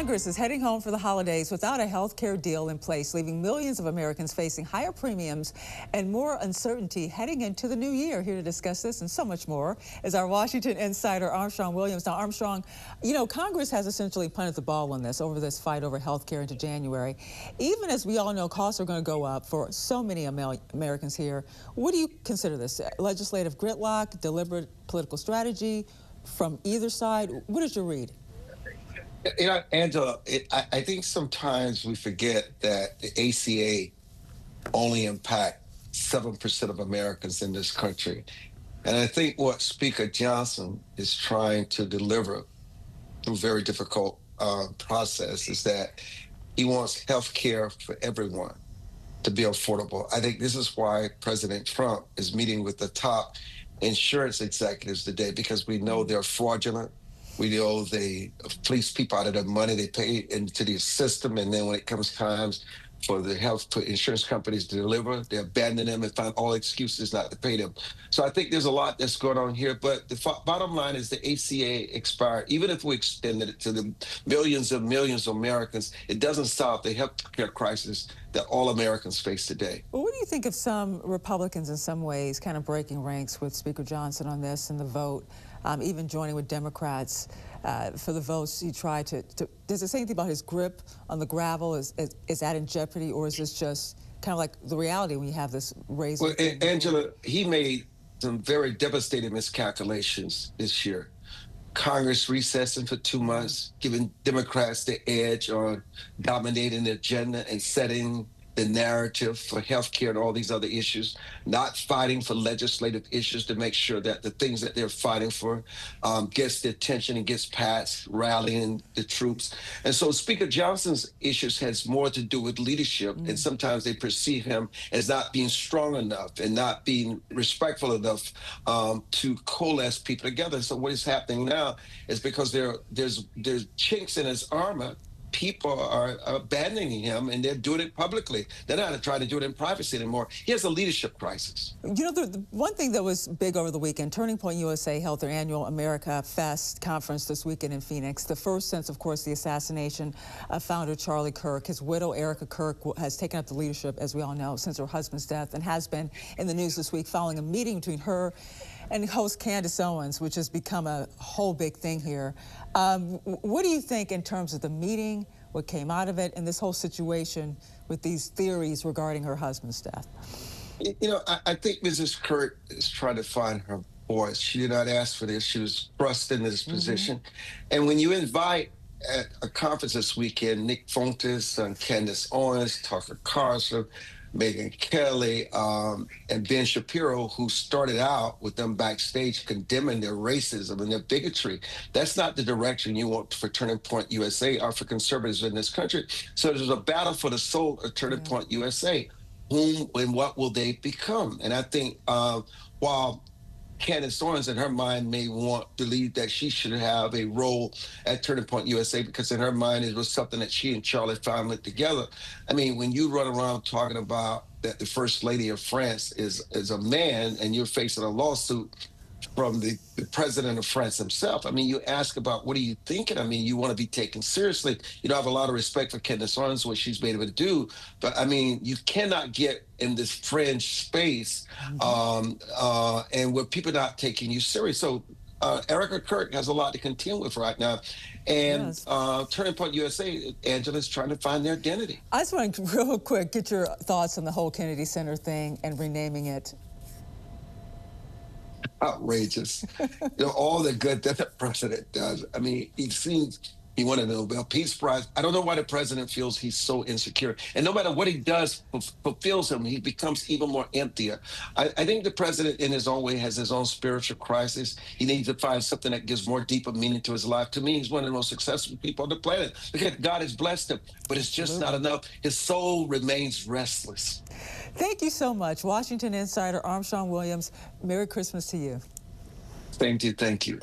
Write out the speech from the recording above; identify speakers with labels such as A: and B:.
A: Congress is heading home for the holidays without a health care deal in place, leaving millions of Americans facing higher premiums and more uncertainty heading into the new year. Here to discuss this and so much more is our Washington insider, Armstrong Williams. Now, Armstrong, you know, Congress has essentially punted the ball on this over this fight over health care into January. Even as we all know, costs are going to go up for so many Americans here. What do you consider this? Legislative gridlock, deliberate political strategy from either side? What is your read?
B: You know, Angela, I think sometimes we forget that the ACA only impacts 7% of Americans in this country. And I think what Speaker Johnson is trying to deliver through a very difficult process is that he wants health care for everyone to be affordable. I think this is why President Trump is meeting with the top insurance executives today, because we know they're fraudulent. We know they fleece people out of their money they pay into the system, and then when it comes times for the insurance companies to deliver, they abandon them and find all excuses not to pay them. So I think there's a lot that's going on here, but the bottom line is the ACA expired. Even if we extended it to the millions of Americans, it doesn't solve the health care crisis that all Americans face today.
A: Well, what do you think of some Republicans in some ways kind of breaking ranks with Speaker Johnson on this and the vote, even joining with Democrats for the votes? He tried to does it say anything about his grip on the gravel? Is that in jeopardy, or is this just kind of like the reality when you have this raise?
B: Well, Angela, he made some very devastating miscalculations this year. Congress recessing for 2 months, giving Democrats the edge on dominating the agenda and setting the narrative for health care and all these other issues, not fighting for legislative issues to make sure that the things that they're fighting for gets the attention and gets passed, rallying the troops. And so Speaker Johnson's issues has more to do with leadership, and sometimes they perceive him as not being strong enough and not being respectful enough to coalesce people together. So what is happening now is because there's chinks in his armor. People are abandoning him, and they're doing it publicly. They're not trying to do it in privacy anymore. He has a leadership crisis.
A: You know, the one thing that was big over the weekend, Turning Point USA held their annual America Fest conference this weekend in Phoenix. The first since, of course, the assassination of founder Charlie Kirk. His widow, Erica Kirk, has taken up the leadership, as we all know, since her husband's death, and has been in the news this week following a meeting between her and host Candace Owens, which has become a whole big thing here. What do you think in terms of the meeting, what came out of it, and this whole situation with these theories regarding her husband's death?
B: You know, I think Mrs. Kirk is trying to find her voice. She did not ask for this. She was thrust into this position. And when you invite at a conference this weekend, Nick Fontes and Candace Owens, Tucker Carlson, Megyn Kelly, and Ben Shapiro, who started out with them backstage condemning their racism and their bigotry. That's not the direction you want for Turning Point USA or for conservatives in this country. So there's a battle for the soul of Turning Point USA. Whom and what will they become? And I think while Candace Owens in her mind may want to believe that she should have a role at Turning Point USA, because in her mind it was something that she and Charlie finally together. I mean, when you run around talking about that the First Lady of France is a man, and you're facing a lawsuit from the president of France himself, I mean, you ask about what are you thinking? I mean, you want to be taken seriously. You know, I have a lot of respect for Candace Owens, what she's been able to do, but I mean, you cannot get in this fringe space and where people are not taking you serious. So Erica Kirk has a lot to contend with right now. And Turning Point USA, Angela's trying to find their identity.
A: I just want to real quick get your thoughts on the whole Kennedy Center thing and renaming it.
B: Outrageous. You know, all the good that the president does. I mean, he seems he won a Nobel Peace Prize. I don't know why the president feels he's so insecure. And no matter what he does fulfills him, he becomes even more emptier. I think the president in his own way has his own spiritual crisis. He needs to find something that gives more deeper meaning to his life. To me, he's one of the most successful people on the planet. Because God has blessed him, but it's just not enough. His soul remains restless.
A: Thank you so much. Washington insider Armstrong Williams, Merry Christmas to you.
B: Same to you. Thank you.